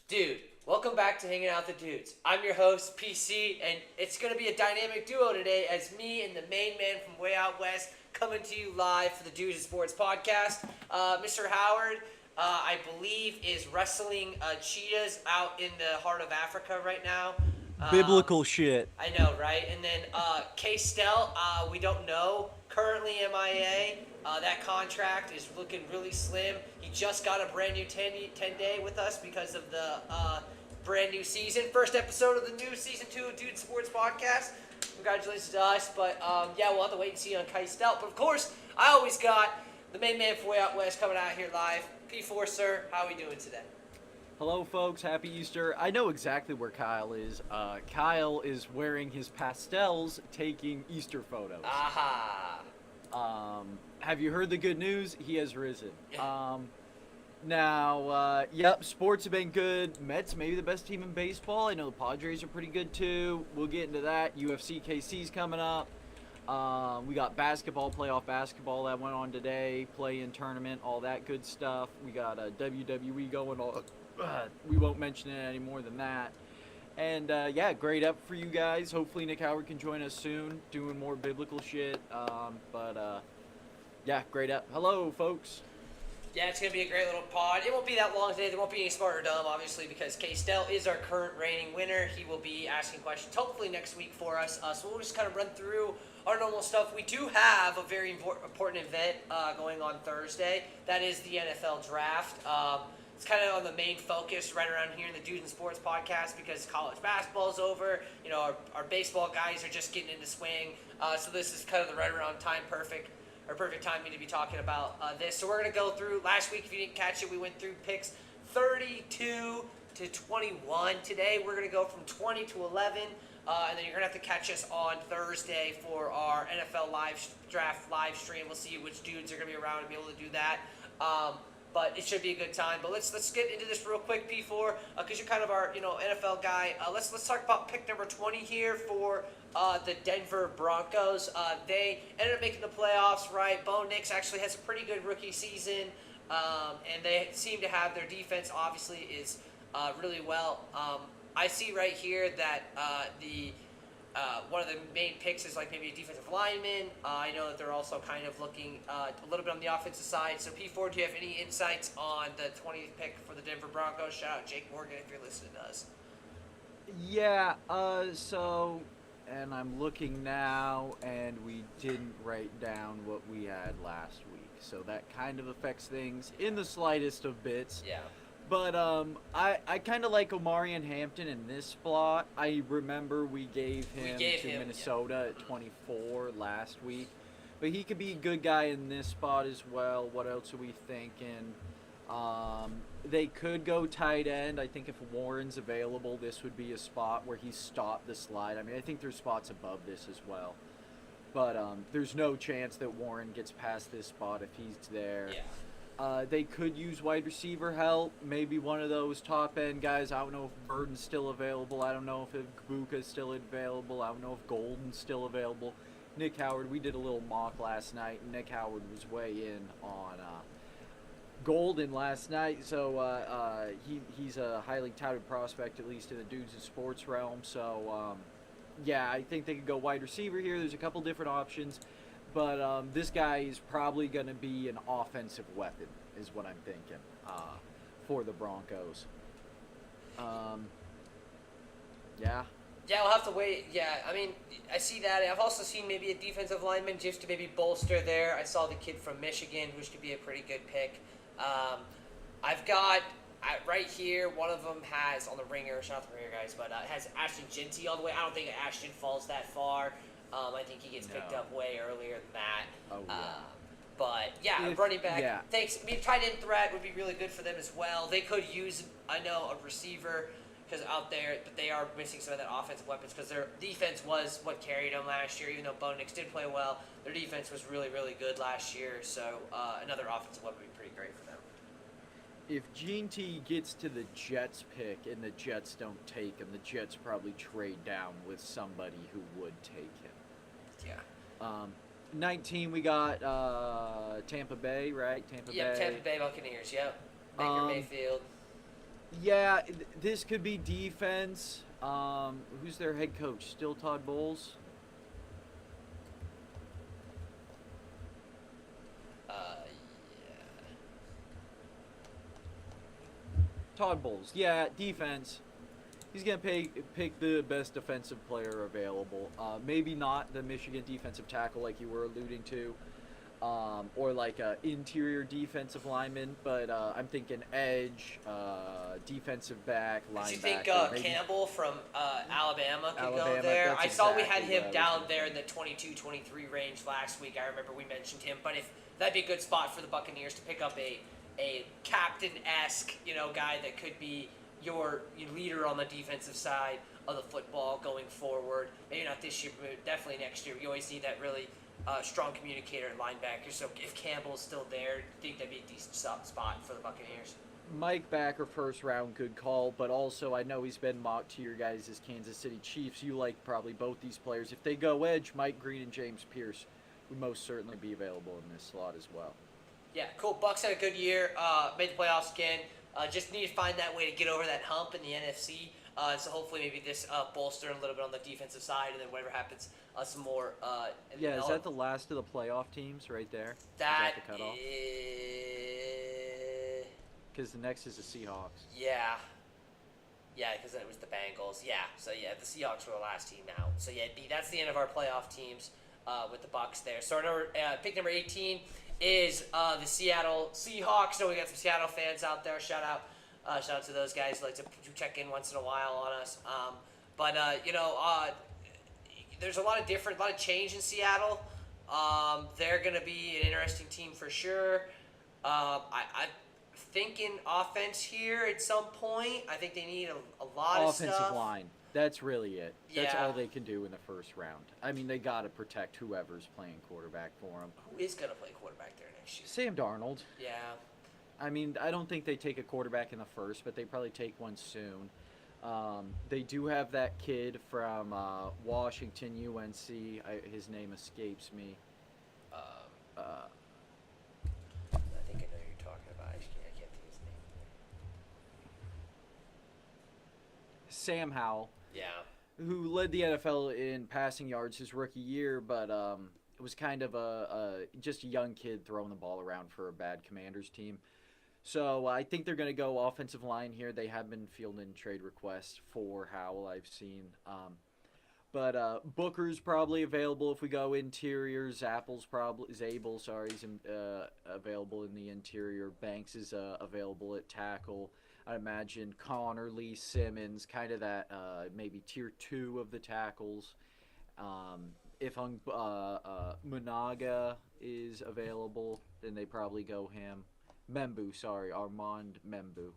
Dude, welcome back to Hanging Out with the Dudes. I'm your host, PC, and it's going to be a dynamic duo today as me and the main man from way out west coming to you live for the Dudes and Sports podcast. Mr. Howard, I believe, is wrestling cheetahs out in the heart of Africa right now. Um, Biblical shit. I know, right? And then K-Stel, we don't know. Currently MIA. That contract is looking really slim. He just got a brand new 10-day with us because of the brand new season. First episode of the new season 2 of Dude Sports Podcast. Congratulations to us. But yeah, we'll have to wait and see on K-Stel. But of course, I always got the main man from way out west coming out here live. P4, sir, how are we doing today? Hello, folks. Happy Easter. I know exactly where Kyle is. Kyle is wearing his pastels, taking Easter photos. Aha. Have you heard the good news? He has risen. Yep, sports have been good. Mets maybe the best team in baseball. I know the Padres are pretty good too. We'll get into that. UFC KC's coming up. We got basketball, playoff basketball that went on today, play-in tournament, all that good stuff. We got a WWE going on. We won't mention it any more than that. And yeah, great up for you guys. Hopefully Nick Howard can join us soon, doing more biblical shit. Yeah, great up. Hello, folks. Yeah, it's going to be a great little pod. It won't be that long today. There won't be any smart or dumb, obviously, because K-Stel is our current reigning winner. He will be asking questions hopefully next week for us. So we'll just kind of run through our normal stuff. We do have a very important event going on Thursday. That is the NFL Draft. It's kind of on the main focus right around here in the Dudes and Sports podcast because college basketball is over. You know, our baseball guys are just getting into swing. So this is kind of the right around time perfect timing to be talking about this. So we're going to go through, last week if you didn't catch it, we went through picks 32 to 21. Today we're going to go from 20 to 11, and then you're going to have to catch us on Thursday for our NFL draft live stream. We'll see which dudes are going to be around and be able to do that. But it should be a good time. But let's get into this real quick, P4, because you're kind of our NFL guy. Let's talk about pick number 20 here for the Denver Broncos. They ended up making the playoffs, right? Bo Nix actually has a pretty good rookie season, and they seem to have their defense. Obviously, is really well. I see right here that the one of the main picks is like maybe a defensive lineman. I know that they're also kind of looking a little bit on the offensive side. So P4, do you have any insights on the 20th pick for the Denver Broncos? Shout out Jake Morgan if you're listening to us. Yeah, and I'm looking now, and we didn't write down what we had last week. So that kind of affects things in the slightest of bits. Yeah. But I kind of like Omarion Hampton in this spot. I remember we gave him to Minnesota at 24 last week. But he could be a good guy in this spot as well. What else are we thinking? They could go tight end. I think if Warren's available, this would be a spot where he stopped the slide. I mean, I think there's spots above this as well. But there's no chance that Warren gets past this spot if he's there. Yeah. They could use wide receiver help, maybe one of those top end guys. I don't know if Burton's still available. I don't know if Kabuka's still available. I don't know if Golden's still available. Nick Howard, we did a little mock last night, and Nick Howard was way in on Golden last night. So he's a highly touted prospect, at least in the Dudes and Sports realm. So yeah, I think they could go wide receiver here. There's a couple different options. But this guy is probably going to be an offensive weapon, is what I'm thinking, for the Broncos. Yeah. Yeah, we'll have to wait. Yeah, I mean, I see that. I've also seen maybe a defensive lineman just to maybe bolster there. I saw the kid from Michigan, which could be a pretty good pick. I've got right here, one of them has on the ringer, shout out the ringer guys, but has Ashton Jeanty all the way. I don't think Ashton falls that far. I think he gets picked up way earlier than that. Oh, yeah. But yeah, running back. Yeah. Thanks. I mean, tight end threat would be really good for them as well. They could use, I know, a receiver because out there, but they are missing some of that offensive weapons because their defense was what carried them last year. Even though Bo Nix did play well, their defense was really, really good last year. So another offensive weapon would be pretty great for them. If Gene T gets to the Jets pick and the Jets don't take him, the Jets probably trade down with somebody who would take him. Yeah. 19, we got Tampa Bay, right? Tampa Bay. Tampa Bay Buccaneers, yep. Baker Mayfield. Yeah, this could be defense. Who's their head coach? Still Todd Bowles? Yeah. Todd Bowles. Yeah, defense. He's gonna pick the best defensive player available. Maybe not the Michigan defensive tackle like you were alluding to, or like a interior defensive lineman. But I'm thinking edge, defensive back, Did you linebacker. think maybe Campbell from Alabama could go Alabama, there? that's I saw we had exactly him what I was down thinking. there in the 22-23 range last week. I remember we mentioned him, but if that'd be a good spot for the Buccaneers to pick up a captain-esque, guy that could be your leader on the defensive side of the football going forward. Maybe not this year, but definitely next year. You always need that really strong communicator at linebacker. So if Campbell's still there, I think that'd be a decent spot for the Buccaneers. Mike Backer, first round, good call. But also, I know he's been mocked to your guys as Kansas City Chiefs. You like probably both these players. If they go edge, Mike Green and James Pierce would most certainly be available in this slot as well. Yeah, cool. Bucks had a good year. Made the playoffs again. Just need to find that way to get over that hump in the NFC. So hopefully maybe this bolster a little bit on the defensive side, and then whatever happens, some more. Yeah, is that the last of the playoff teams right there? That Is that the cutoff? Because the next is the Seahawks. Yeah. Yeah, because it was the Bengals. Yeah, so yeah, the Seahawks were the last team out. So yeah, that's the end of our playoff teams with the Bucks there. So pick number 18 is the Seattle Seahawks. So we got some Seattle fans out there. Shout out to those guys who like to check in once in a while on us. There's a lot of change in Seattle. They're going to be an interesting team for sure. I thinking offense here at some point. I think they need a lot of stuff. Offensive line. That's really it. That's Yeah. all they can do in the first round. I mean, they got to protect whoever's playing quarterback for them. Who is going to play quarterback there next year? Sam Darnold. Yeah. I mean, I don't think they take a quarterback in the first, but they probably take one soon. They do have that kid from Washington, UNC. His name escapes me. I think I know who you're talking about. I can't think of his name. Sam Howell, Yeah. who led the NFL in passing yards his rookie year, but it was kind of just a young kid throwing the ball around for a bad Commanders team. So I think they're going to go offensive line here. They have been fielding trade requests for Howell, I've seen. But Booker's probably available if we go interior. Zabel's he's available in the interior. Banks is available at tackle. I imagine Connor, Lee Simmons, kind of that maybe tier 2 of the tackles. If Munaga is available, then they probably go him. Armand Membu.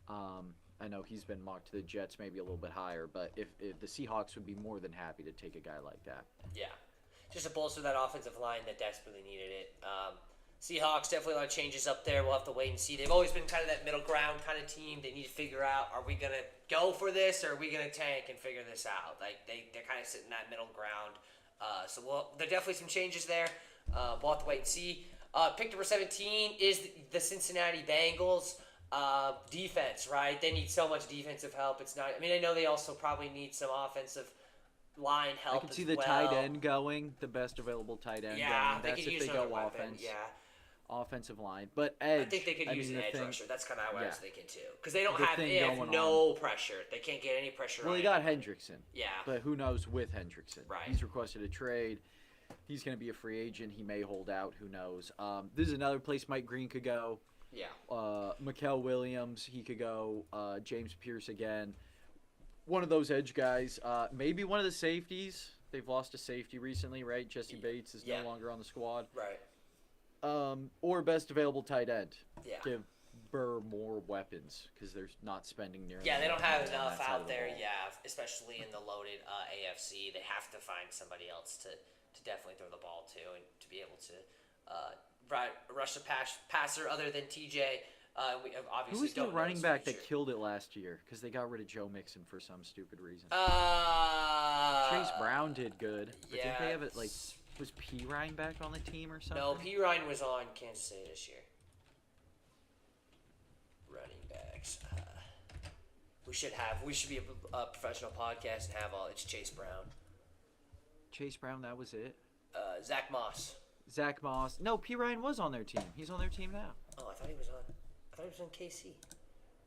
I know he's been mocked to the Jets, maybe a little bit higher, but if the Seahawks would be more than happy to take a guy like that. Yeah. Just to bolster that offensive line that desperately needed it. Seahawks, definitely a lot of changes up there. We'll have to wait and see. They've always been kind of that middle ground kind of team. They need to figure out, are we going to go for this or are we going to tank and figure this out? Like they're kind of sitting in that middle ground. There are definitely some changes there. We'll have to wait and see. Pick number 17 is the Cincinnati Bengals. Defense, right? They need so much defensive help. It's not. I mean, I know they also probably need some offensive line help. I can see the tight end going, the best available tight end. Yeah, going. they That's could if use they another go weapon. offense. Yeah, offensive line, but edge. I think they could use an edge rusher. That's kind of how I was thinking too, because they have no pressure. They can't get any pressure. Well, they got Hendrickson. Yeah, but who knows with Hendrickson? Right. He's requested a trade. He's going to be a free agent. He may hold out. Who knows? This is another place Mike Green could go. Yeah. Mikael Williams, he could go. James Pierce again. One of those edge guys. Maybe one of the safeties. They've lost a safety recently, right? Jesse Bates is no longer on the squad. Right. Or best available tight end. Yeah. Give Burr more weapons because they're not spending nearly. Yeah, they don't have on enough that side of out the there. ball. Yeah, especially in the loaded AFC, they have to find somebody else to definitely throw the ball to and to be able to rush the passer other than TJ. We obviously Who was the don't know running his back future. that killed it last year? Because they got rid of Joe Mixon for some stupid reason. Chase Chase Brown did good. But yeah, didn't they have it like was P. Ryan back on the team or something? No, P. Ryan was on Kansas City this year. Running backs. We should be a professional podcast and have all. It's Chase Brown, Chase Brown, that was it. Zach Moss. Zach Moss. No, P. Ryan was on their team. He's on their team now. Oh, I thought he was on. I thought he was on KC.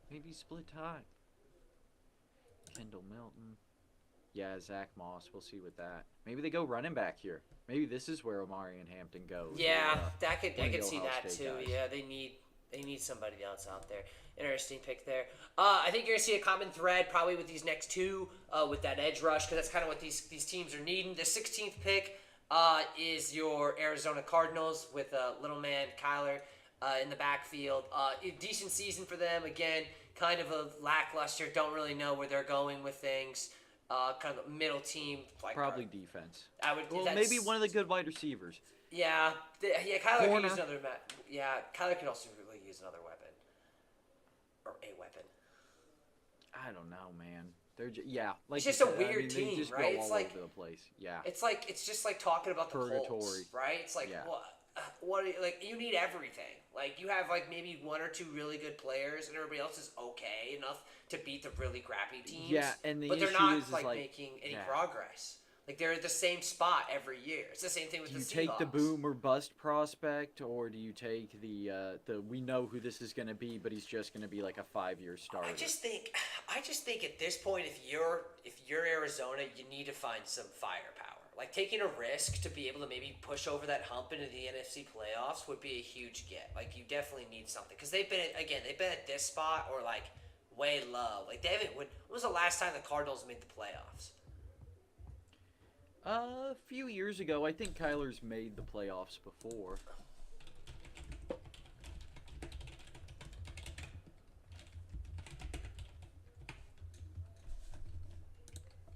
Maybe split time. Kendall Milton. Yeah, Zach Moss. We'll see with that. Maybe they go running back here. Maybe this is where Omarion Hampton goes. Yeah, or, I could see Ohio that State too. guys. Yeah, they need somebody else out there. Interesting pick there. I think you're gonna see a common thread probably with these next two, with that edge rush, because that's kind of what these teams are needing. The 16th pick is your Arizona Cardinals with little man Kyler in the backfield. Decent season for them. Again, kind of a lackluster. Don't really know where they're going with things. Kind of a middle team. Like Probably defense. I would. Well, maybe one of the good wide receivers. Yeah, Kyler could Corner. use another. Yeah, Kyler could also really use another weapon or a weapon. I don't know, man. They're like It's just you a said, weird they team, just right? Go It's all like- over the place. Yeah. It's just like talking about the Purgatory. Colts, right? It's like Yeah. what like you need everything. Like you have like maybe one or two really good players, and everybody else is okay enough to beat the really crappy teams. Yeah, and the but they're issue not is like like, making any yeah. progress. Like they're at the same spot every year. It's the same thing with Do the you Seahawks. take the boom or bust prospect, or do you take the we know who this is going to be, but he's just going to be like a 5-year starter? I just think at this point, if you're Arizona, you need to find some firepower. Like taking a risk to be able to maybe push over that hump into the NFC playoffs would be a huge get. Like you definitely need something because they've been at this spot or like way low. Like they haven't. When was the last time the Cardinals made the playoffs? A few years ago, I think Kyler's made the playoffs before.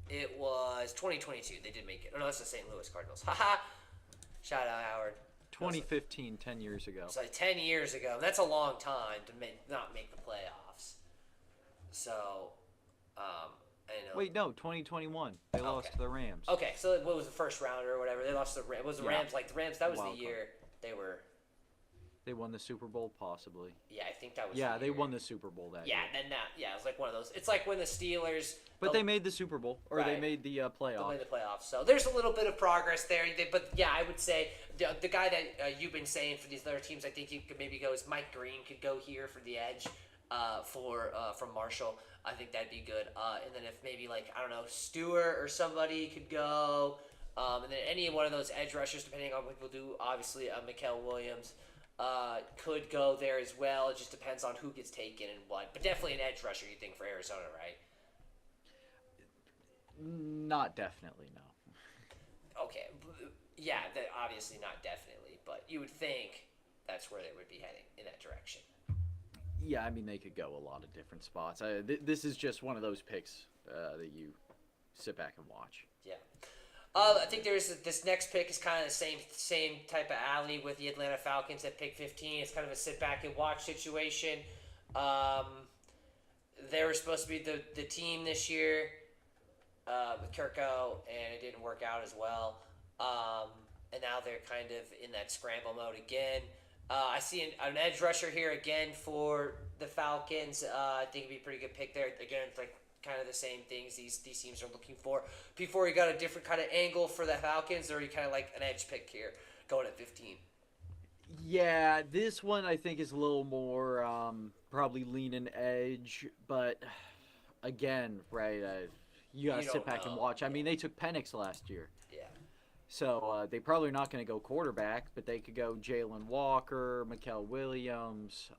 It was 2022. They did make it. Oh no, that's the St. Louis Cardinals. Haha. Shout out Howard. 2015, 10 years ago. It's like 10 years ago. And that's a long time to not make the playoffs. So, I know. Wait, no, 2021. They lost Okay. to the Rams. Okay, so what was the first rounder or whatever? They lost to the Rams. Was the Yeah. Rams like the Rams? That was Wild the year they were. They won the Super Bowl, possibly. Yeah, I think that was. Yeah, the they year. won the Super Bowl that Yeah, year. then that. Yeah, it was like one of those. It's like when the Steelers. But they made the Super Bowl, or they Right. made the They playoff. made the playoffs. So there's a little bit of progress there. But yeah, I would say the guy that you've been saying for these other teams, I think you could maybe go is Mike Green could go here for the edge from Marshall. I think that'd be good. And then if maybe like I don't know Stewart or somebody could go, and then any one of those edge rushers, depending on what people do, obviously Mikael Williams could go there as well. It just depends on who gets taken and what. But definitely an edge rusher, you think for Arizona, right? Not definitely, no. Okay, yeah, obviously not definitely, but you would think that's where they would be heading in that direction. Yeah, I mean, they could go a lot of different spots. This is just one of those picks that you sit back and watch. Yeah. I think there's this next pick is kind of the same type of alley with the Atlanta Falcons at pick 15. It's kind of a sit back and watch situation. They were supposed to be the team this year with Kirko, and it didn't work out as well. And now they're kind of in that scramble mode again. I see an edge rusher here again for the Falcons. I think it'd be a pretty good pick there. Again, it's like kind of the same things these teams are looking for. Before you got a different kind of angle for the Falcons, or you kind of like an edge pick here going at 15. Yeah, this one I think is a little more probably leaning edge, but again, right, you gotta You sit don't back and know. watch. I mean, they took Penix last year. Yeah. So they probably are not going to go quarterback, but they could go Jalen Walker, Mikael Williams.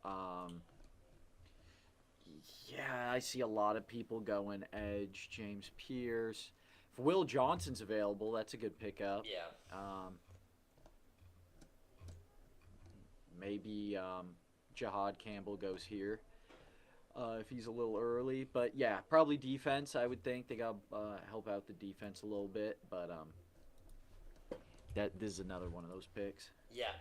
Yeah, I see a lot of people going edge. James Pierce. If Will Johnson's available, that's a good pickup. Yeah. Maybe Jahad Campbell goes here if he's a little early. But yeah, probably defense. I would think they got help out the defense a little bit, but this is another one of those picks. Yeah.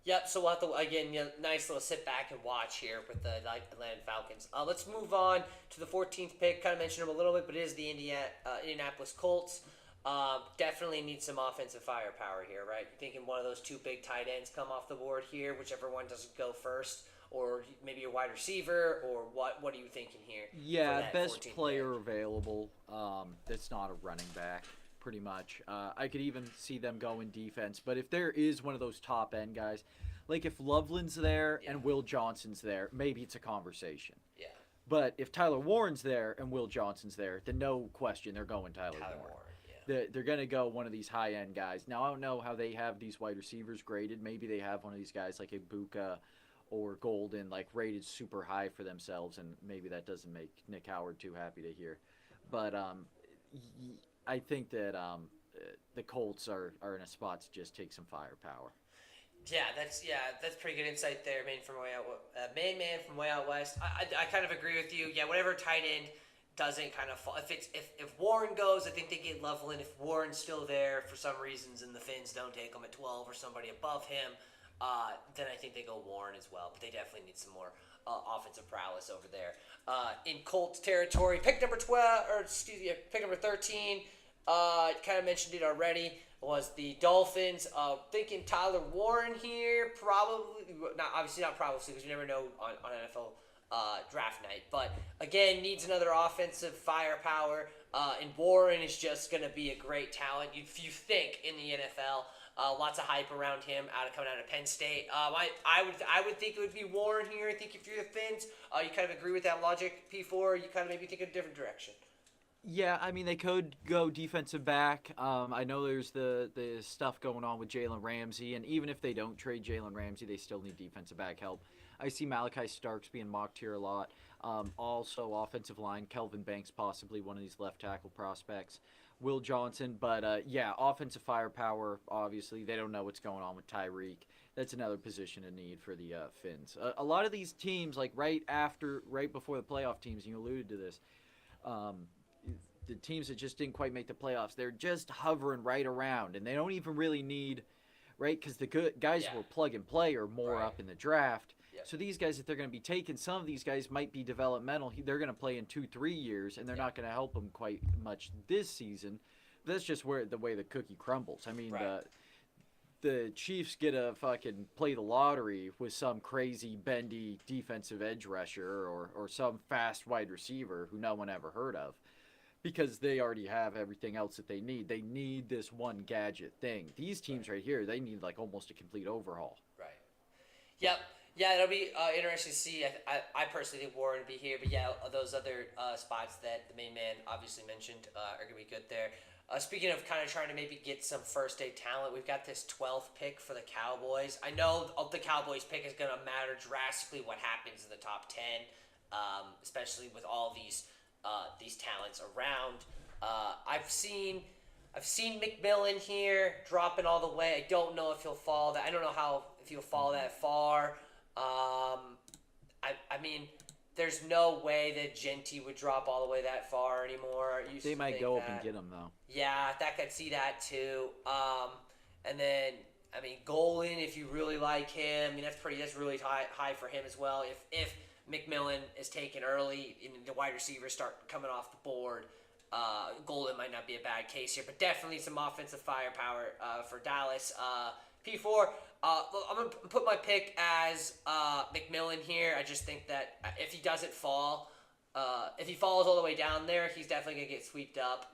Yep, so we'll have to, again, nice little sit back and watch here with the Atlanta Falcons. Let's move on to the 14th pick. Kind of mentioned them a little bit, but it is the Indianapolis Colts. Definitely need some offensive firepower here, right? You're thinking one of those two big tight ends come off the board here, whichever one doesn't go first. or maybe a wide receiver, or what are you thinking here? for Yeah, that best 14th player pick? available. That's not a running back, pretty much. I could even see them going defense, but if there is one of those top end guys, like if Loveland's there Yeah. and Will Johnson's there, maybe it's a conversation. Yeah, But if Tyler Warren's there and Will Johnson's there, then no question they're going Tyler Tyler Warren. Warren. Yeah. They're going to go one of these high end guys. Now, I don't know how they have these wide receivers graded. Maybe they have one of these guys like Ibuka or Golden, like rated super high for themselves, and maybe that doesn't make Nick Howard too happy to hear. But I think that the Colts are in a spot to just take some firepower. That's pretty good insight there, man from way out, man from way out west. I kind of agree with you. Yeah, whatever tight end doesn't kind of fall. If Warren goes, I think they get Loveland. If Warren's still there for some reasons and the Finns don't take him at 12 or somebody above him, then I think they go Warren as well. But they definitely need some more offensive prowess over there. In Colts territory, pick number 12, or excuse me, pick number 13. Kind of mentioned it already. Was the Dolphins. Thinking Tyler Warren here, probably obviously not probably because you never know on NFL draft night. But again, needs another offensive firepower. And Warren is just going to be a great talent. If you think in the NFL, lots of hype around him coming out of Penn State. I would think it would be Warren here. I think if you're the Finns, you kind of agree with that logic. P4, you kind of maybe think in a different direction. Yeah, I mean they could go defensive back. I know there's the stuff going on with Jalen Ramsey, and even if they don't trade Jalen Ramsey, they still need defensive back help. I see Malachi Starks being mocked here a lot. Also, offensive line, Kelvin Banks possibly one of these left tackle prospects. Will Johnson, but yeah, offensive firepower. Obviously, they don't know what's going on with Tyreek. That's another position of need for the Finns. A lot of these teams, like right before the playoff teams, and you alluded to this. The teams that just didn't quite make the playoffs, they're just hovering right around, and they don't even really need, right? Because the good guys who are plug and play are more up in the draft. Yep. So these guys that they're going to be taking, some of these guys might be developmental. They're going to play in 2-3 years, and they're not going to help them quite much this season. That's just the way the cookie crumbles. I mean, the Chiefs get to fucking play the lottery with some crazy bendy defensive edge rusher or some fast wide receiver who no one ever heard of. Because they already have everything else that they need. They need this one gadget thing. These teams right here, they need like almost a complete overhaul. Right. Yep. Yeah, it'll be interesting to see. I personally think Warren would be here, but yeah, those other spots that the main man obviously mentioned are going to be good there. Speaking of kind of trying to maybe get some first-day talent, we've got this 12th pick for the Cowboys. I know the Cowboys pick is going to matter drastically what happens in the top 10, especially with all these talents around. I've seen McMillan here dropping all the way. I don't know if he'll fall that. I don't know if he'll fall that far. I mean, there's no way that Genty would drop all the way that far anymore. They might go up and get him though. Yeah, that could see that too. And then I mean, Golan, if you really like him, I mean that's really high for him as well. If McMillan is taken early and the wide receivers start coming off the board, Golan might not be a bad case here, but definitely some offensive firepower for Dallas. P4, I'm going to put my pick as McMillan here. I just think that if he doesn't fall, if he falls all the way down there, he's definitely going to get swept up.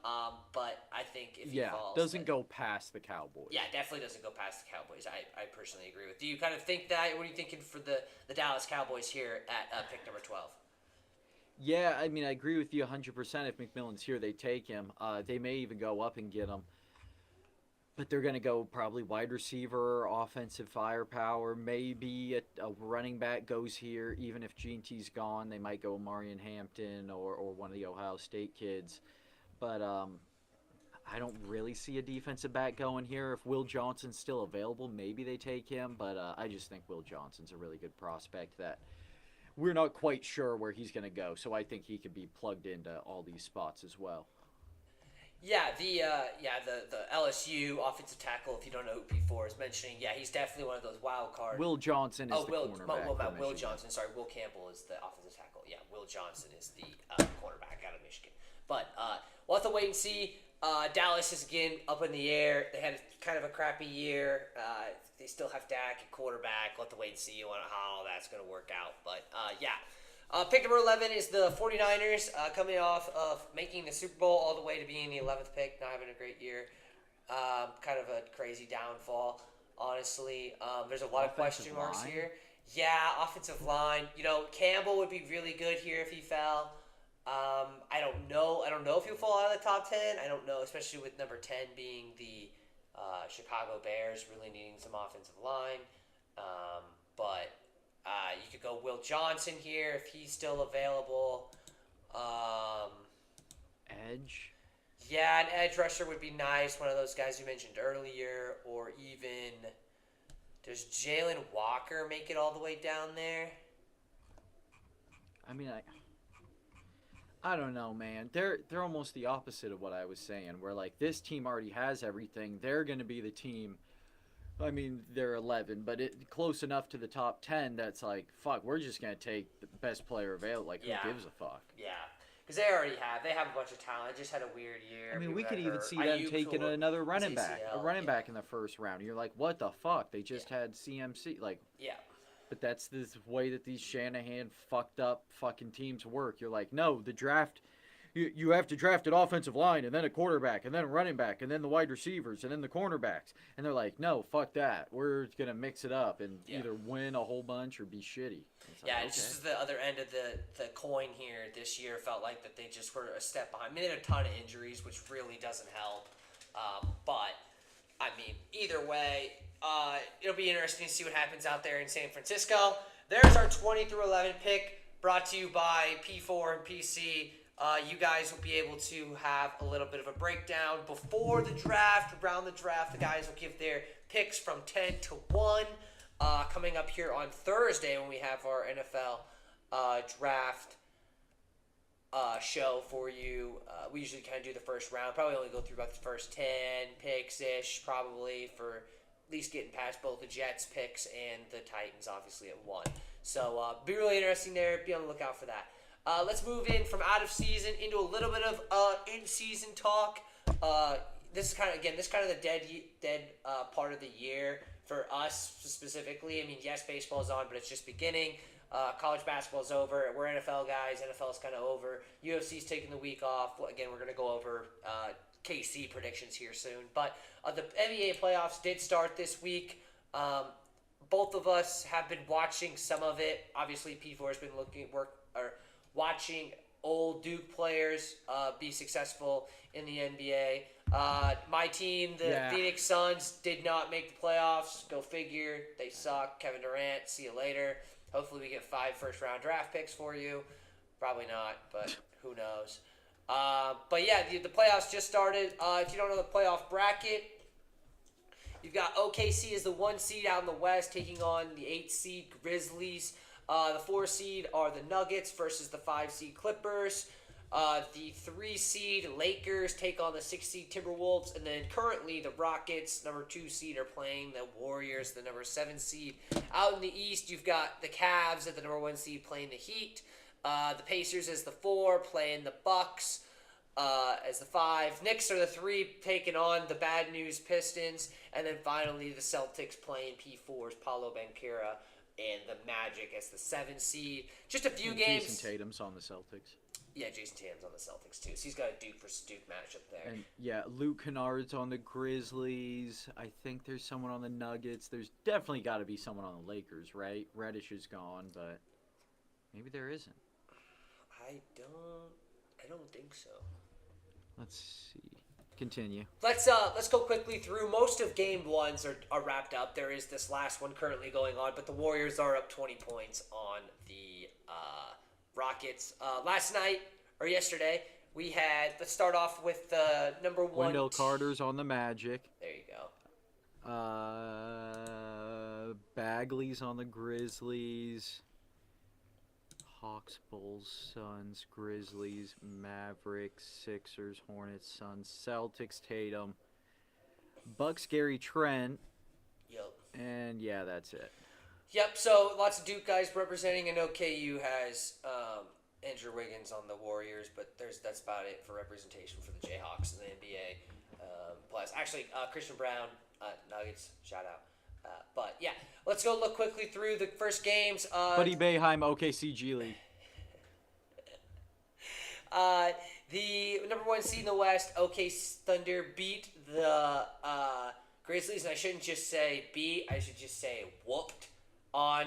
But I think if he falls... doesn't go past the Cowboys. Yeah, definitely doesn't go past the Cowboys. I personally agree with. Do you kind of think that? What are you thinking for the Dallas Cowboys here at pick number 12? Yeah, I mean, I agree with you 100%. If McMillan's here, they take him. They may even go up and get him. But they're going to go probably wide receiver, offensive firepower. Maybe a running back goes here. Even if Genty's gone, they might go Marion Hampton or one of the Ohio State kids. But I don't really see a defensive back going here. If Will Johnson's still available, maybe they take him. But I just think Will Johnson's a really good prospect that we're not quite sure where he's going to go. So I think he could be plugged into all these spots as well. Yeah, the LSU offensive tackle, if you don't know who P4 is mentioning, yeah, he's definitely one of those wild cards. Will Johnson is the cornerback. Will Johnson, sorry, Will Campbell is the offensive tackle. Yeah, Will Johnson is the cornerback out of Michigan. But we'll have to wait and see. Dallas is again up in the air. They had kind of a crappy year. They still have Dak at quarterback. We'll have to wait and see on how all that's going to work out. But, yeah. Pick number 11 is the 49ers, coming off of making the Super Bowl all the way to being the 11th pick, not having a great year. Kind of a crazy downfall, honestly. There's a lot of question marks here. Yeah, offensive line. Campbell would be really good here if he fell. I don't know. I don't know if he'll fall out of the top 10. I don't know, especially with number 10 being the Chicago Bears, really needing some offensive line. But you could go Will Johnson here if he's still available. Edge? Yeah, an edge rusher would be nice. One of those guys you mentioned earlier. Or even, does Jalen Walker make it all the way down there? I mean, I don't know, man. They're almost the opposite of what I was saying, where, like, this team already has everything. They're going to be the team. I mean, they're 11, but close enough to the top 10 that's like, fuck, we're just going to take the best player available. Like, who gives a fuck? Yeah. Because they have a bunch of talent. Just had a weird year. I mean, we could even see them taking another running back, back in the first round. You're like, what the fuck? They just had CMC. Like, yeah. But that's the way that these Shanahan fucked up fucking teams work. You're like, no, the draft, you have to draft an offensive line and then a quarterback and then a running back and then the wide receivers and then the cornerbacks. And they're like, no, fuck that. We're going to mix it up and either win a whole bunch or be shitty. It's just the other end of the coin here this year. Felt like that they just were a step behind. I mean, they had a ton of injuries, which really doesn't help. But, I mean, either way, it'll be interesting to see what happens out there in San Francisco. There's our 20 through 11 pick, brought to you by P4 and PC. You guys will be able to have a little bit of a breakdown before the draft. Around the draft, the guys will give their picks from 10 to 1. Coming up here on Thursday when we have our NFL draft show for you. We usually kind of do the first round. Probably only go through about the first 10 picks-ish, probably, for at least getting past both the Jets picks and the Titans, obviously, at 1. So, be really interesting there. Be on the lookout for that. Let's move in from out of season into a little bit of in-season talk. This is kind of the dead part of the year for us specifically. I mean, yes, baseball's on, but it's just beginning. College basketball's over. We're NFL guys. NFL's kind of over. UFC's taking the week off. Again, we're going to go over KC predictions here soon. But the NBA playoffs did start this week. Both of us have been watching some of it. Obviously, P4 has been watching old Duke players be successful in the NBA. My team, the Phoenix Suns, did not make the playoffs. Go figure. They suck. Kevin Durant, see you later. Hopefully we get 5 first-round draft picks for you. Probably not, but who knows. But yeah, the playoffs just started. If you don't know the playoff bracket, you've got OKC as the 1 seed out in the West taking on the 8 seed Grizzlies. The 4 seed are the Nuggets versus the 5 seed Clippers. The 3 seed Lakers take on the 6 seed Timberwolves. And then currently the Rockets, number 2 seed, are playing the Warriors, the number 7 seed. Out in the East, you've got the Cavs at the number 1 seed playing the Heat. The Pacers as the 4 playing the Bucks as the 5. Knicks are the 3 taking on the Bad News Pistons. And then finally the Celtics playing P4's Paolo Banchero and the Magic as the 7 seed. Just a few games. Jason Tatum's on the Celtics. Yeah, Jason Tatum's on the Celtics too. So he's got a Duke versus Duke matchup there. And yeah, Luke Kennard's on the Grizzlies. I think there's someone on the Nuggets. There's definitely got to be someone on the Lakers, right? Reddish is gone, but maybe there isn't. I don't think so. Let's see. Continue. Let's go quickly through. Most of game ones are wrapped up. There is this last one currently going on, but the Warriors are up 20 points on the Rockets. Last night or yesterday, we had. Let's start off with the number 1. Wendell Carter's on the Magic. There you go. Bagley's on the Grizzlies. Hawks, Bulls, Suns, Grizzlies, Mavericks, Sixers, Hornets, Suns, Celtics, Tatum, Bucks, Gary Trent. Yep. And yeah, that's it. Yep. So lots of Duke guys representing, and OKU has Andrew Wiggins on the Warriors, but that's about it for representation for the Jayhawks in the NBA. Plus, actually, Christian Brown, Nuggets, shout out. But yeah, let's go look quickly through the first games. Buddy Bayheim, OKC G League. The number 1 seed in the West, OK Thunder, beat the Grizzlies, and I shouldn't just say beat, I should just say whooped on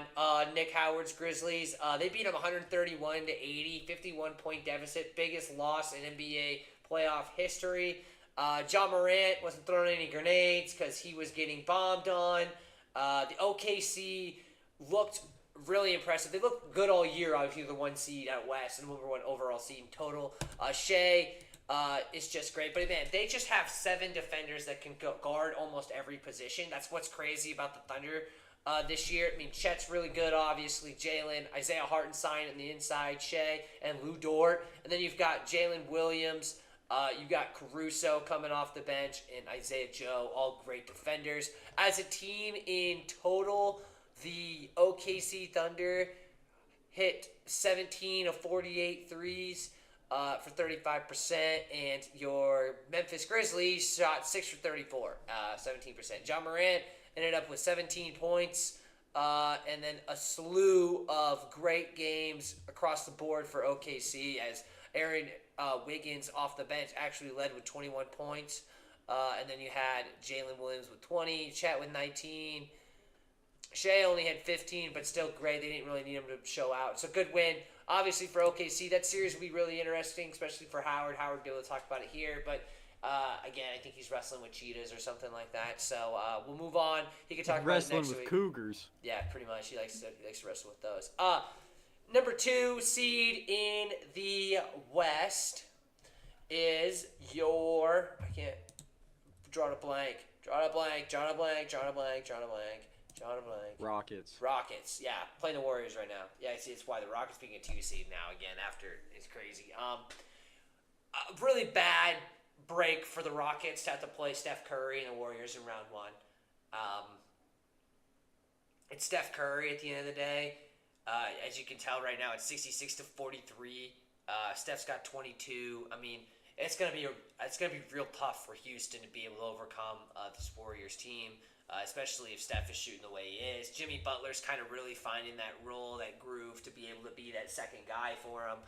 Nick Howard's Grizzlies. They beat them 131 to 80, 51-point deficit, biggest loss in NBA playoff history. Ja Morant wasn't throwing any grenades because he was getting bombed on. The OKC looked really impressive. They looked good all year. Obviously, the 1 seed out West and number 1 overall seed in total. Shea is just great. But man, they just have 7 defenders that can guard almost every position. That's what's crazy about the Thunder this year. I mean, Chet's really good, obviously. Jalen, Isaiah Hartenstein on the inside, Shea, and Lou Dort. And then you've got Jalen Williams. You got Caruso coming off the bench and Isaiah Joe, all great defenders. As a team in total, the OKC Thunder hit 17 of 48 threes for 35%, and your Memphis Grizzlies shot 6 for 34, 17%. Ja Morant ended up with 17 points, and then a slew of great games across the board for OKC as Aaron Wiggins off the bench actually led with 21 points. And then you had Jalen Williams with 20, Chet with 19. Shea only had 15, but still great. They didn't really need him to show out. It's a good win, obviously, for OKC. That series will be really interesting, especially for Howard. Howard will be able to talk about it here. But, again, I think he's wrestling with cheetahs or something like that. So we'll move on. He can talk about it next week. Wrestling with cougars. Yeah, pretty much. He likes to wrestle with those. Number 2 seed in the West is your... I can't... Drawing a blank. Rockets, yeah. Playing the Warriors right now. Yeah, I see it's why the Rockets being a 2 seed now again after it's crazy. A really bad break for the Rockets to have to play Steph Curry and the Warriors in round 1. It's Steph Curry at the end of the day. As you can tell right now, it's 66 to 43. Steph's got 22. I mean, it's gonna be real tough for Houston to be able to overcome this Warriors team, especially if Steph is shooting the way he is. Jimmy Butler's kind of really finding that role, that groove to be able to be that second guy for him.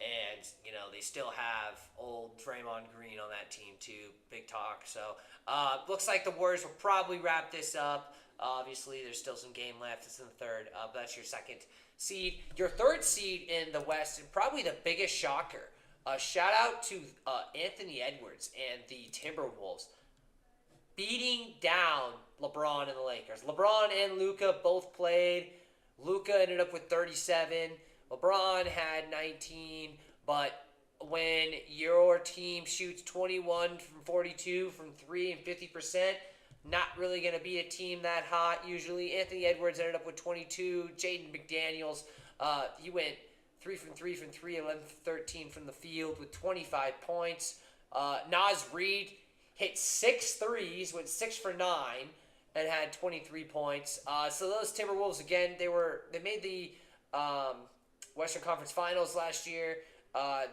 And, you know, they still have old Draymond Green on that team too. Big talk. So, looks like the Warriors will probably wrap this up. Obviously, there's still some game left. It's in the third, but that's your 2nd seed. Your 3rd seed in the West, and probably the biggest shocker. Shout out to Anthony Edwards and the Timberwolves beating down LeBron and the Lakers. LeBron and Luka both played. Luka ended up with 37. LeBron had 19. But when your team shoots 21 from 42 from 3 and 50%, not really going to be a team that hot usually. Anthony Edwards ended up with 22. Jaden McDaniels, he went 3 from 3, 11 from 13 from the field with 25 points. Naz Reid hit 6 threes, went 6 for 9, and had 23 points. So those Timberwolves, again, they made the Western Conference Finals last year.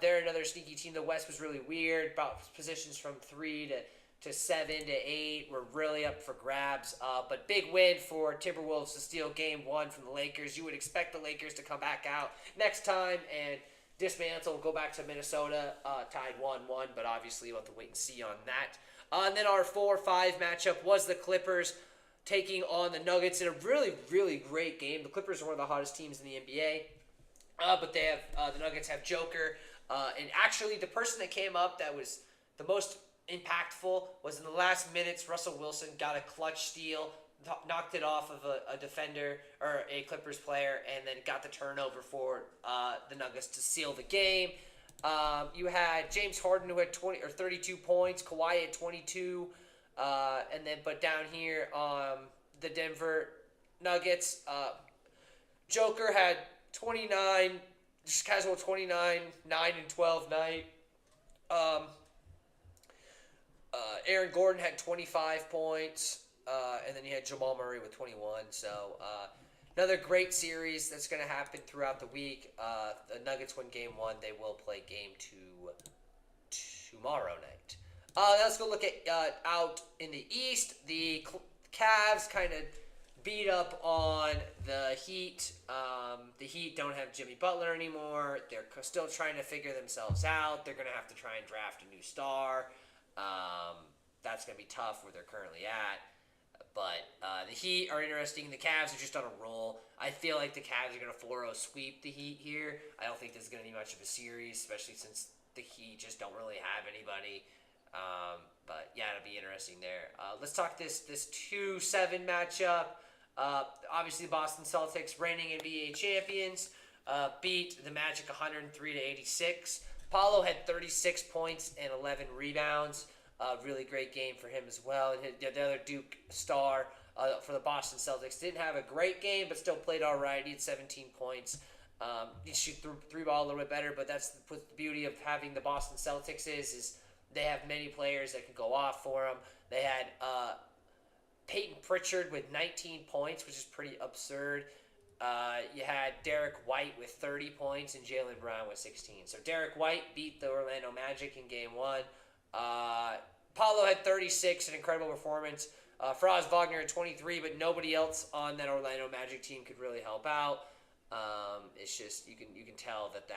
They're another sneaky team. The West was really weird. About positions from 3 to 7 to 8 were really up for grabs. But big win for Timberwolves to steal Game 1 from the Lakers. You would expect the Lakers to come back out next time and dismantle, go back to Minnesota, tied 1-1. But obviously we'll have to wait and see on that. And then our 4-5 matchup was the Clippers taking on the Nuggets in a really, really great game. The Clippers are one of the hottest teams in the NBA. But they have the Nuggets have Joker. And actually the person that came up that was the most impactful was in the last minutes. Russell Wilson got a clutch steal, knocked it off of a defender or a Clippers player, and then got the turnover for the Nuggets to seal the game. You had James Harden who had 32 points, Kawhi had 22, but down here the Denver Nuggets, Joker had 29, just casual 29, 9 and 12 night. Aaron Gordon had 25 points, and then you had Jamal Murray with 21. So another great series that's going to happen throughout the week. The Nuggets win Game 1. They will play Game 2 tomorrow night. Let's go look at out in the East. The Cavs kind of beat up on the Heat. The Heat don't have Jimmy Butler anymore. They're still trying to figure themselves out. They're going to have to try and draft a new star. That's going to be tough where they're currently at. But the Heat are interesting. The Cavs are just on a roll. I feel like the Cavs are going to 4-0 sweep the Heat here. I don't think this is going to be much of a series, especially since the Heat just don't really have anybody. But yeah, it'll be interesting there. Let's talk this 2-7 matchup. Obviously, the Boston Celtics, reigning NBA champions, beat the Magic 103-86. Paulo had 36 points and 11 rebounds. Really great game for him as well. And the other Duke star for the Boston Celtics didn't have a great game, but still played all right. He had 17 points. He shoot three ball a little bit better, but that's what the beauty of having the Boston Celtics is they have many players that can go off for them. They had Peyton Pritchard with 19 points, which is pretty absurd. You had Derek White with 30 points and Jaylen Brown with 16. So Derek White beat the Orlando Magic in Game 1. Paulo had 36, an incredible performance. Franz Wagner had 23, but nobody else on that Orlando Magic team could really help out. It's just you can tell that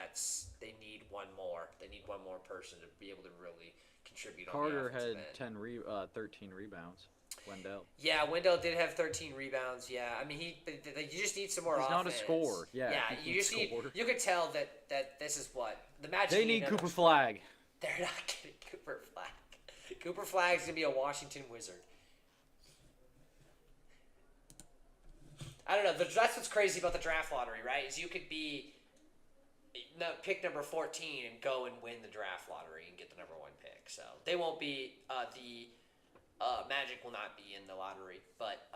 they need one more. They need one more person to be able to really contribute. Carter on the had 13 rebounds. Wendell. Yeah, Wendell did have 13 rebounds. Yeah, I mean you just need some more. He's offense. not a scorer. Yeah, you just need. You could tell that this is what the Magic. They need Cooper Flagg. They're not getting Cooper Flagg. Cooper Flagg's gonna be a Washington Wizard. I don't know. That's what's crazy about the draft lottery, right? Is you could be pick number 14 and go and win the draft lottery and get the number 1 pick. So they won't be the Magic will not be in the lottery, but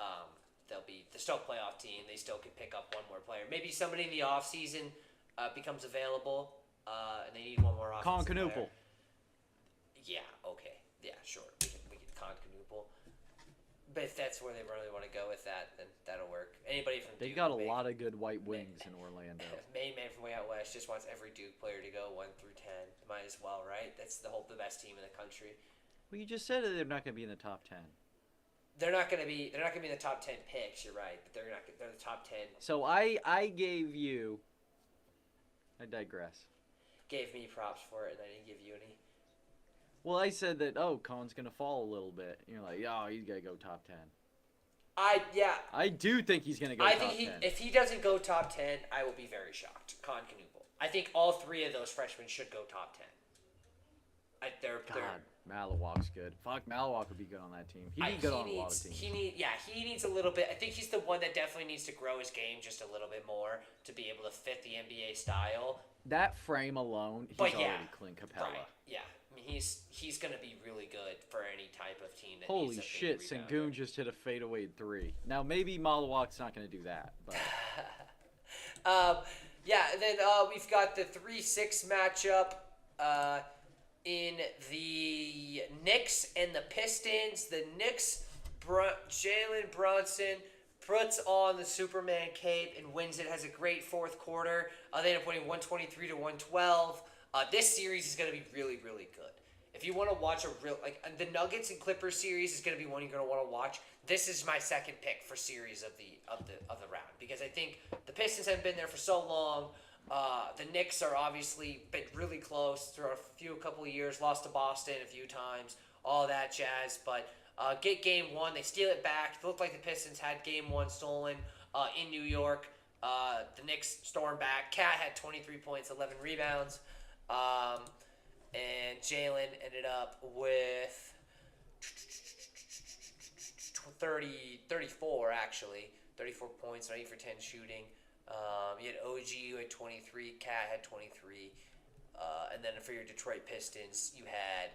they'll still a playoff team. They still could pick up one more player. Maybe somebody in the offseason becomes available and they need one more offensive Con player. Yeah. Okay. Yeah. Sure. We can Con Canoopel. But if that's where they really want to go with that, then that'll work. Anybody from They Duke got a lot of good white wings in Orlando. Main man from way out west just wants every Duke player to go 1 through 10. Might as well, right? That's the best team in the country. Well, you just said that they're not going to be in the top 10. They're not going to be in the top 10 picks. You're right, but they're the top 10. So I gave you. I digress. Gave me props for it, and I didn't give you any. Well, I said that Con's going to fall a little bit. And you're like, he's got to go top 10. I do think he's going to go top 10. If he doesn't go top 10, I will be very shocked. Con Canoopel. I think all 3 of those freshmen should go top 10. Malawak's good. Fuck, Malawak would be good on that team. He'd be good on a lot of teams. He needs a little bit. I think he's the one that definitely needs to grow his game just a little bit more to be able to fit the NBA style. That frame alone, he's already Clint Capella. Right, yeah. I mean, he's going to be really good for any type of team that Holy needs a shit, big Sengun rebounder. just hit a fadeaway 3. Now, maybe Malawak's not going to do that, but... and then we've got the 3-6 matchup in the Knicks and the Pistons. The Knicks, Jalen Brunson puts on the Superman cape and wins it. Has a great fourth quarter. They end up winning 123-112. This series is going to be really, really good. If you want to watch the Nuggets and Clippers series is going to be one you're going to want to watch. This is my second pick for series of the round because I think the Pistons haven't been there for so long. The Knicks are obviously been really close through a couple of years. Lost to Boston a few times, all that jazz. But get game 1, they steal it back. It looked like the Pistons had game 1 stolen in New York. The Knicks stormed back. Cat had 23 points, 11 rebounds. And Jalen ended up with 34 actually. 34 points, 9 for 10 shooting. You had OG who had 23, Cat had 23. And then for your Detroit Pistons, you had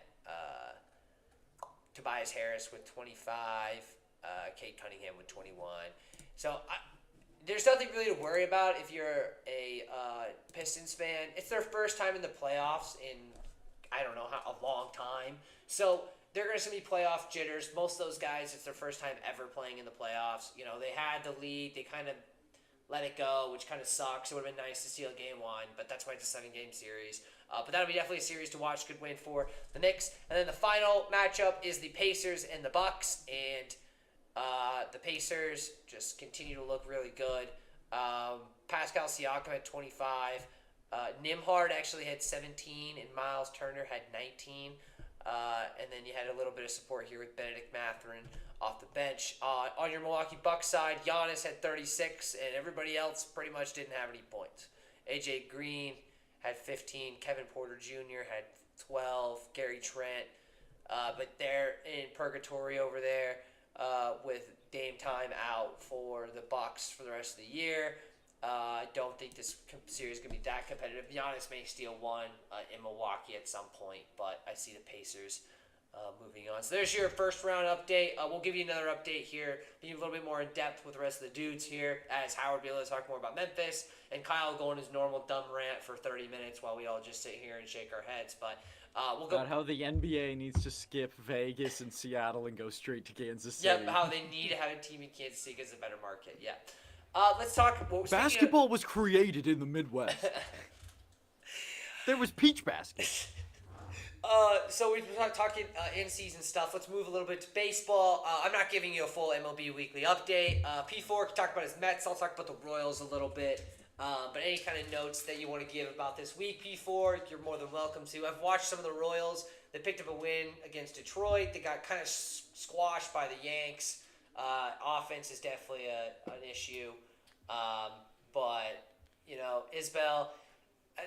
Tobias Harris with 25, Kate Cunningham with 21. So there's nothing really to worry about if you're a Pistons fan. It's their first time in the playoffs in, I don't know, a long time. So they're going to be playoff jitters. Most of those guys, it's their first time ever playing in the playoffs. You know, they had the lead. They kind of let it go, which kind of sucks. It would have been nice to steal game 1, but that's why it's a 7-game series. But that'll be definitely a series to watch. Good win for the Knicks. And then the final matchup is the Pacers and the Bucks. And The Pacers just continue to look really good. Pascal Siakam had 25. Nimhard actually had 17, and Miles Turner had 19. And then you had a little bit of support here with Benedict Mathurin off the bench. On your Milwaukee Bucks side, Giannis had 36, and everybody else pretty much didn't have any points. AJ Green had 15. Kevin Porter Jr. had 12. Gary Trent. But they're in purgatory over there with Dame Time out for the Bucks for the rest of the year. I don't think this series is going to be that competitive. Giannis may steal one in Milwaukee at some point, but I see the Pacers moving on. So there's your first round update. We'll give you another update here, being a little bit more in depth with the rest of the dudes here, as Howard will be able to talk more about Memphis, and Kyle going his normal dumb rant for 30 minutes while we all just sit here and shake our heads. But we'll go. About how the NBA needs to skip Vegas and Seattle and go straight to Kansas City. Yep, how they need to have a team in Kansas City because it's a better market. Yeah. Let's talk. Well, Basketball was created in the Midwest. There was peach basket. So we've been talking in-season stuff. Let's move a little bit to baseball. I'm not giving you a full MLB weekly update. P4 can talk about his Mets. I'll talk about the Royals a little bit. But any kind of notes that you want to give about this week, P4, you're more than welcome to. I've watched some of the Royals. They picked up a win against Detroit. They got kind of squashed by the Yanks. Offense is definitely an issue. But, Isbell,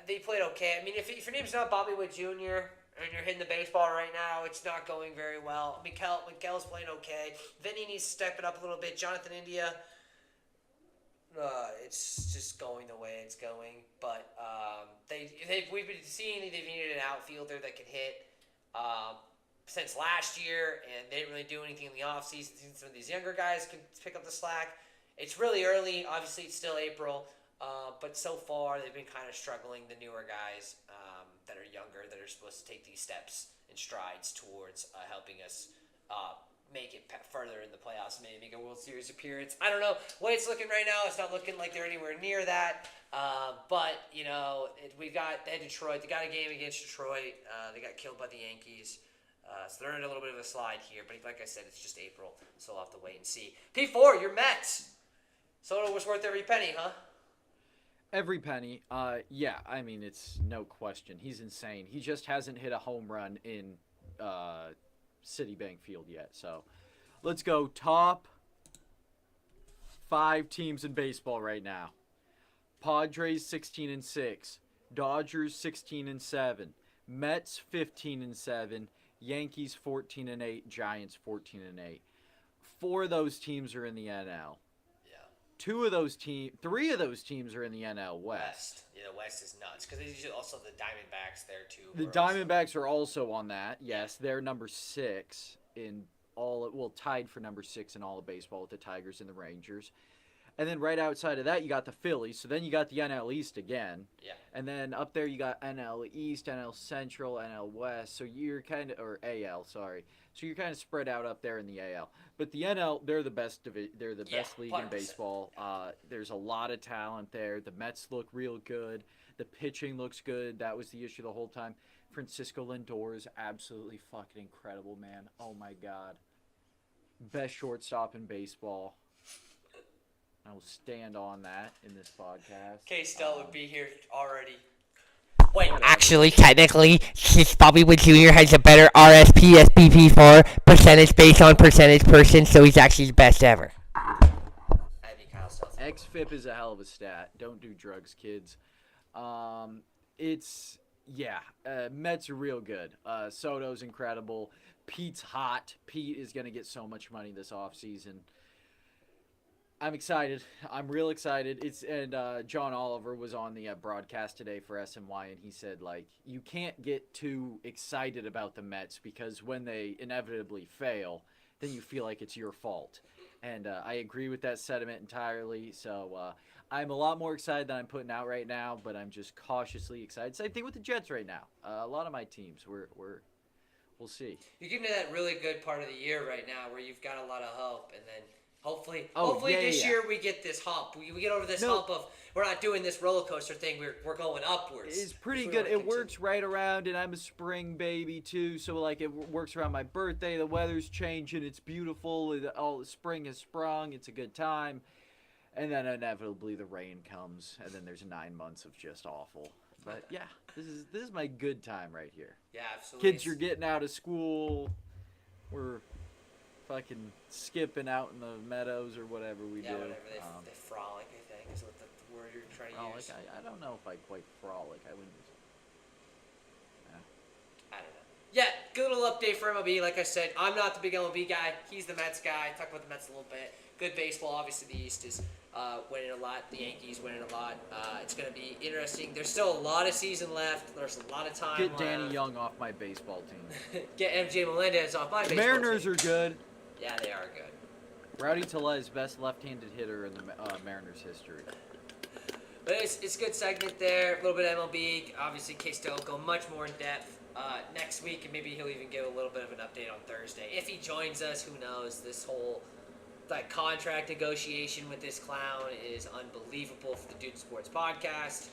they played okay. I mean, if your name's not Bobby Witt Jr., and you're hitting the baseball right now, it's not going very well. Miguel's playing okay. Vinny needs to step it up a little bit. Jonathan India, it's just going the way it's going. But we've been seeing they've needed an outfielder that can hit since last year, and they didn't really do anything in the offseason. Some of these younger guys can pick up the slack. It's really early. Obviously, it's still April. But so far, they've been kind of struggling, the newer guys that are younger, that are supposed to take these steps and strides towards helping us make it further in the playoffs, maybe make a World Series appearance. I don't know. The way it's looking right now, it's not looking like they're anywhere near that. But, they had Detroit. They got a game against Detroit. They got killed by the Yankees. So they're in a little bit of a slide here. But like I said, it's just April, so we'll have to wait and see. P4, your Mets. Soto was worth every penny, huh? Every penny. Yeah, I mean, it's no question. He's insane. He just hasn't hit a home run in Citibank Field yet. So let's go top 5 teams in baseball right now. Padres 16-6, Dodgers 16-7, Mets 15-7, Yankees 14-8, Giants 14-8. 4 of those teams are in the NL. 3 of those teams are in the NL West. Yeah, the West is nuts because there's also the Diamondbacks there too. The Diamondbacks are also on that. Yes, they're number 6 in tied for number 6 in all of baseball with the Tigers and the Rangers. And then right outside of that, you got the Phillies. So then you got the NL East again. Yeah. And then up there, you got NL East, NL Central, NL West. So you're kind of, or AL, sorry. So you're kind of spread out up there in the AL. But the NL, they're the best. They're the best league 100%. in baseball. There's a lot of talent there. The Mets look real good. The pitching looks good. That was the issue the whole time. Francisco Lindor is absolutely fucking incredible, man. Oh my God. Best shortstop in baseball. I will stand on that in this podcast. K-Stel would be here already. Wait, actually, technically, since Bobby Witt Jr. has a better RSP SPP for percentage based on percentage person, so he's actually the best ever. XFIP is a hell of a stat. Don't do drugs, kids. Mets are real good. Soto's incredible. Pete's hot. Pete is going to get so much money this offseason. I'm excited. I'm real excited. John Oliver was on the broadcast today for SNY, and he said, you can't get too excited about the Mets because when they inevitably fail, then you feel like it's your fault. And I agree with that sentiment entirely. So I'm a lot more excited than I'm putting out right now, but I'm just cautiously excited. Same thing with the Jets right now. A lot of my teams, we'll see. You're getting to that really good part of the year right now where you've got a lot of hope, and then Hopefully, Oh, hopefully yeah, this yeah. year we get this hump. We get over this No. hump of we're not doing this roller coaster thing. We're going upwards. It's pretty If we good. wanna It continue. works right around, and I'm a spring baby too, so like it works around my birthday. The weather's changing. It's beautiful. All the spring has sprung. It's a good time, and then inevitably the rain comes, and then there's 9 months of just awful. But yeah, this is my good time right here. Yeah, absolutely. Kids are getting out of school. We're fucking skipping out in the meadows or whatever we yeah, do. whatever they frolic. I think is what the word you're trying to Oh, use. like I don't know if I quite frolic. I wouldn't. I don't know. Yeah, good little update for MLB. Like I said, I'm not the big MLB guy. He's the Mets guy. Talk about the Mets a little bit. Good baseball. Obviously, the East is winning a lot. The Yankees winning a lot. It's going to be interesting. There's still a lot of season left. There's a lot of time Get left. Danny Young off my baseball team. Get MJ Melendez off my baseball Mariners team. are good. Yeah, they are good. Rowdy Tellez, best left-handed hitter in the Mariners history. But it's a good segment there. A little bit of MLB. Obviously, K-Still will go much more in depth next week, and maybe he'll even give a little bit of an update on Thursday. If he joins us, who knows? This whole contract negotiation with this clown is unbelievable for the Dude Sports podcast.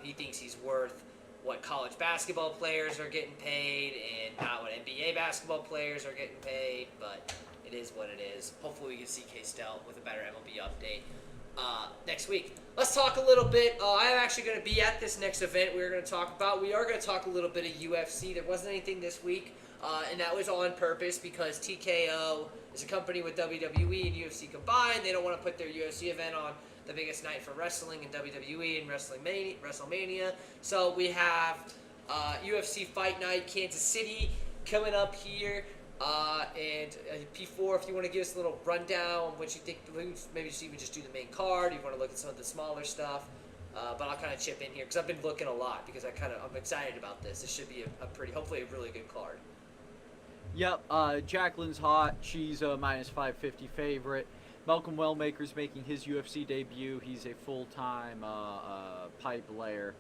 He thinks he's worth what college basketball players are getting paid and not what NBA basketball players are getting paid, but it is what it is. Hopefully we can see K-Stel with a better MLB update next week. Let's talk a little bit. I am actually going to be at this next event we are going to talk about. We are going to talk a little bit of UFC. There wasn't anything this week, and that was on purpose because TKO is a company with WWE and UFC combined. They don't want to put their UFC event on the biggest night for wrestling in WWE and WrestleMania. So we have UFC Fight Night Kansas City coming up here. And P4, if you want to give us a little rundown on what you think, maybe just even just do the main card. You want to look at some of the smaller stuff, but I'll kind of chip in here because I've been looking a lot because I'm excited about this. This should be a pretty, hopefully a really good card. Yep, Jacqueline's hot. She's a minus 550 favorite. Malcolm Wellmaker's making his UFC debut. He's a full-time pipe layer.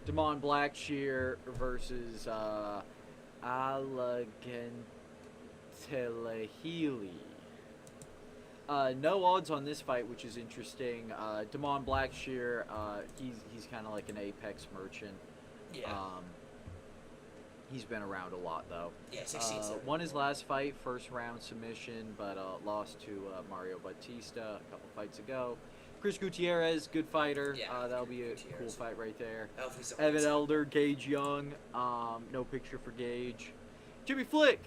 Damon Blackshear versus Alagan Telehili. No odds on this fight, which is interesting. Damon Blackshear, he's kind of like an apex merchant. Yeah. He's been around a lot though. Yeah, 16-7. Won his last fight, first round submission, but lost to Mario Bautista a couple fights ago. Chris Gutierrez, good fighter. Yeah, That'll be a Gutierrez. cool fight right there. Hopefully someone Evan gets it. Elder, Gage Young. No picture for Gage. Jimmy Flick.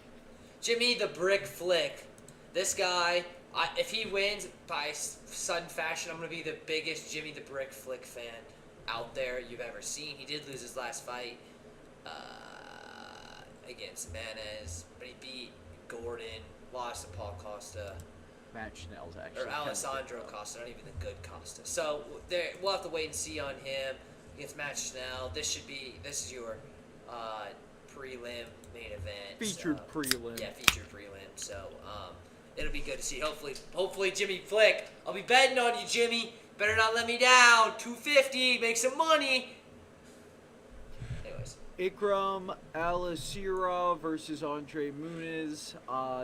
Jimmy the Brick Flick. This guy, if he wins by sudden fashion, I'm going to be the biggest Jimmy the Brick Flick fan out there you've ever seen. He did lose his last fight against Manez, but he beat Gordon, lost to Paul Costa, Matt Schnell's actually. or Alessandro Costa, not even the good Costa. So we'll have to wait and see on him against Matt Schnell. This is your prelim main event. Featured so, prelim. Yeah, featured prelim. So it'll be good to see. Hopefully Jimmy Flick. I'll be betting on you, Jimmy. Better not let me down. 250, make some money. Anyways, Ikram Alisira versus Andre Muniz.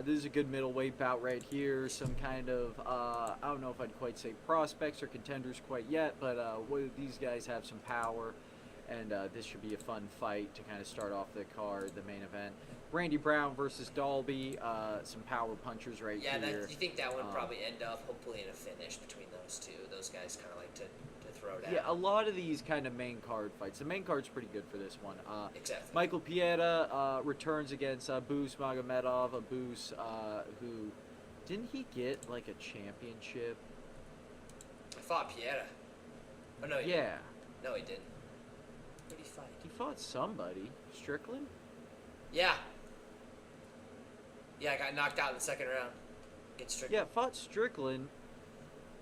This is a good middleweight bout right here. Some kind of, I don't know if I'd quite say prospects or contenders quite yet, but these guys have some power, and this should be a fun fight to kind of start off the card, the main event. Randy Brown versus Dalby. Some power punchers right yeah, here. you think that would probably end up hopefully in a finish between those two. Those guys kind of like to throw down. Yeah, a lot of these kind of main card fights. The main card's pretty good for this one. Exactly. Michael Pieta returns against Abus Magomedov. Abus, who didn't he get like a championship? I fought Pieta. Oh no, he Yeah, no, he didn't. Who did he fight? he fought somebody. Strickland. Yeah. Yeah, I got knocked out in the second round. Against Strickland. Yeah, fought Strickland,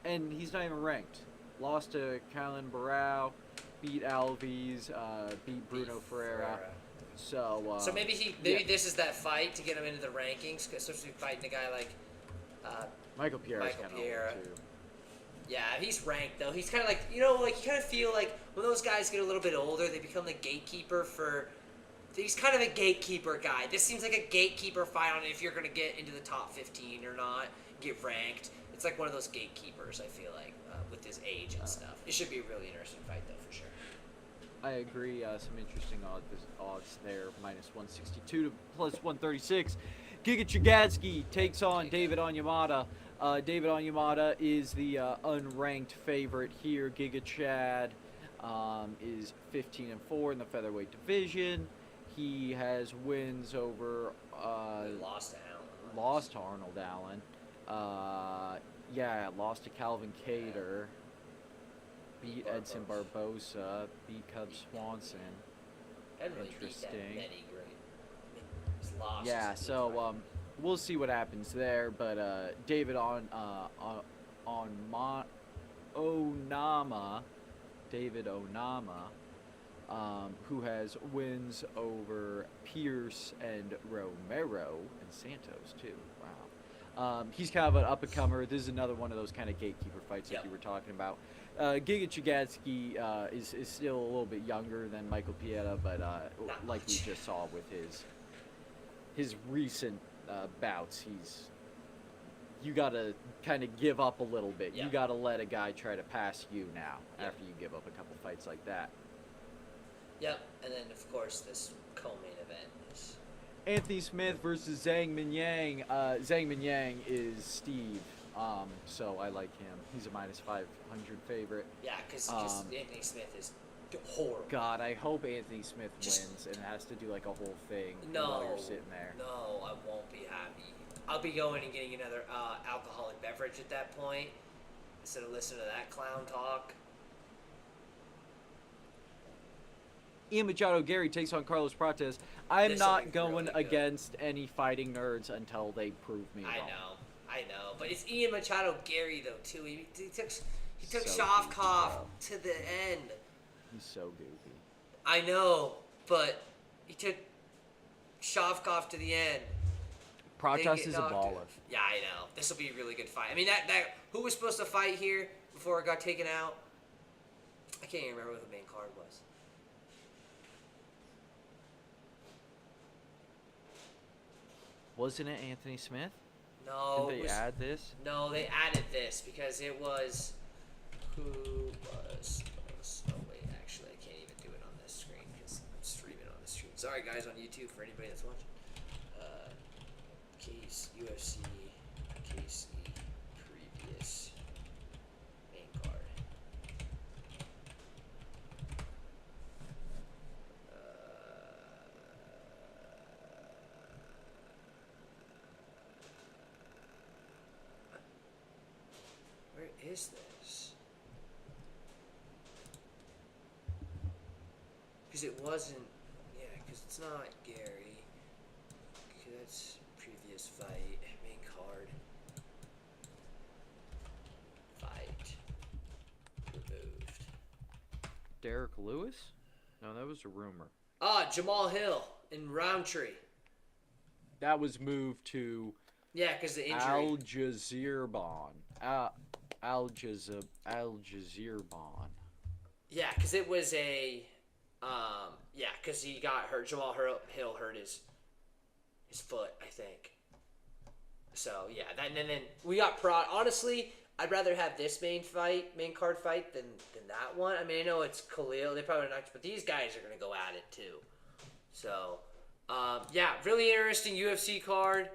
and he's not even ranked. Lost to Kylan Barao, beat Alves, beat Bruno Ferreira. So. So maybe this is that fight to get him into the rankings, especially fighting a guy like. Michael Pierre's Michael kind of Pierre. old too. Yeah, he's ranked though. He's kind of like you kind of feel like when those guys get a little bit older, they become the gatekeeper for. He's kind of a gatekeeper guy. This seems like a gatekeeper fight on if you're going to get into the top 15 or not, get ranked. it's like one of those gatekeepers. I feel like with his age and stuff. It should be a really interesting fight though, for sure. I agree. Some interesting odds there. Minus 162 to plus 136. Giga Chagatsky takes on David Onyemata. David Onyemata is the unranked favorite here. Giga Chad is 15-4 in the featherweight division. He has wins over. He lost to Allen. Lost to Arnold Allen. Lost to Calvin Cater. Beat Edson Barbosa. Beat Cub Swanson. Hadn't really beat that Interesting. many great. His loss. Yeah, so we'll see what happens there. But David Onama, David Onama, who has wins over Pierce and Romero and Santos too. Wow. He's kind of an up-and-comer. This is another one of those kind of gatekeeper fights that you were talking about. Giga Chagatsky is still a little bit younger than Michael Pieta, but like we just saw with his recent bouts, you gotta kind of give up a little bit. Yeah. You gotta let a guy try to pass you now after you give up a couple fights like that. Yep, and then of course this co-main event is Anthony Smith versus Zhang Minyang. Zhang Minyang is Steve, so I like him. He's a minus 500 favorite. because Anthony Smith is horrible. God, I hope Anthony Smith wins and has to do like a whole thing No, while you're sitting there. No, I won't be happy. I'll be going and getting another alcoholic beverage at that point instead of listening to that clown talk. Ian Machado Gary takes on Carlos Prates. I'm This'll not be going really good. against any fighting nerds until they prove me wrong. I know, but it's Ian Machado Gary though too. He took So Shavkov goofy, bro. to the end. He's so goofy. I know, but he took Shavkov to the end. They Prates get is a knocked baller. out. Yeah, I know. This will be a really good fight. I mean, that who was supposed to fight here before it got taken out? I can't even remember what the main card was. Wasn't it Anthony Smith? No, Did they add this? No, they added this because it was who was. Oh wait, actually, I can't even do it on this screen because I'm streaming on this stream. Sorry, guys, on YouTube for anybody that's watching. Case UFC, KC previous main card. Where is this? Because it wasn't, because it's not Gary. 'Cause that's previous fight, main card. Fight. Removed. Derek Lewis? No, that was a rumor. Jamal Hill in Roundtree. That was moved to Yeah, because the injury. Al Jazeera-Bon. Al Jazeera-Bon. Yeah, because it was a, because he got hurt. Jamal Hill hurt his foot, I think. So yeah, and then we got honestly, I'd rather have this main card fight than that one. I mean, I know it's Khalil. They probably not, but these guys are gonna go at it too. So, really interesting UFC card.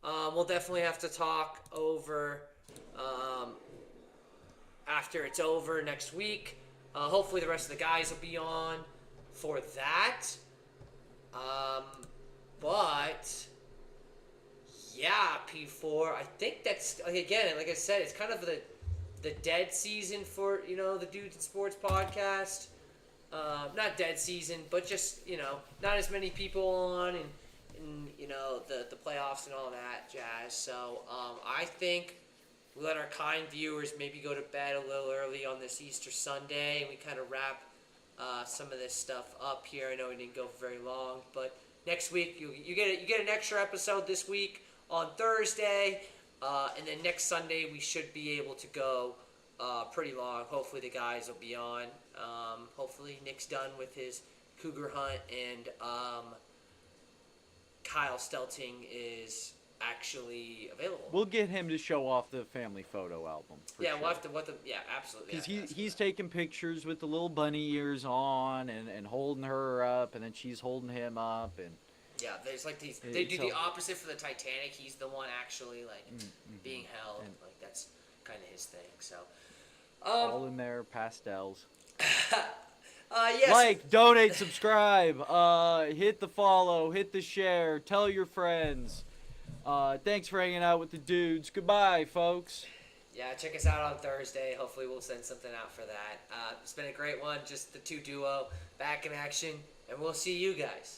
We'll definitely have to talk over after it's over next week. Hopefully the rest of the guys will be on for that. But yeah, P4. I think that's again, like I said, it's kind of the dead season for the Dudes in Sports podcast. Not dead season, but just not as many people on and the playoffs and all that jazz. So I think we let our kind viewers maybe go to bed a little early on this Easter Sunday, and we kind of wrap some of this stuff up here. I know we didn't go very long, but next week you get an extra episode this week on Thursday, and then next Sunday we should be able to go pretty long. Hopefully the guys will be on. Hopefully Nick's done with his cougar hunt, and Kyle Stelting is actually available. We'll get him to show off the family photo album. Yeah, sure. we'll have to. Yeah, absolutely. Because Yeah, he's taking pictures with the little bunny ears on and holding her up, and then she's holding him up, and yeah, there's like these. They do So- the opposite for the Titanic. He's the one actually like being held. And- Like that's kind of his thing. So, all in there, pastels. yes. Like, donate, subscribe, hit the follow, hit the share, tell your friends. Thanks for hanging out with the dudes. Goodbye, folks. Yeah, check us out on Thursday. Hopefully, we'll send something out for that. It's been a great one. Just the two duo back in action, and we'll see you guys.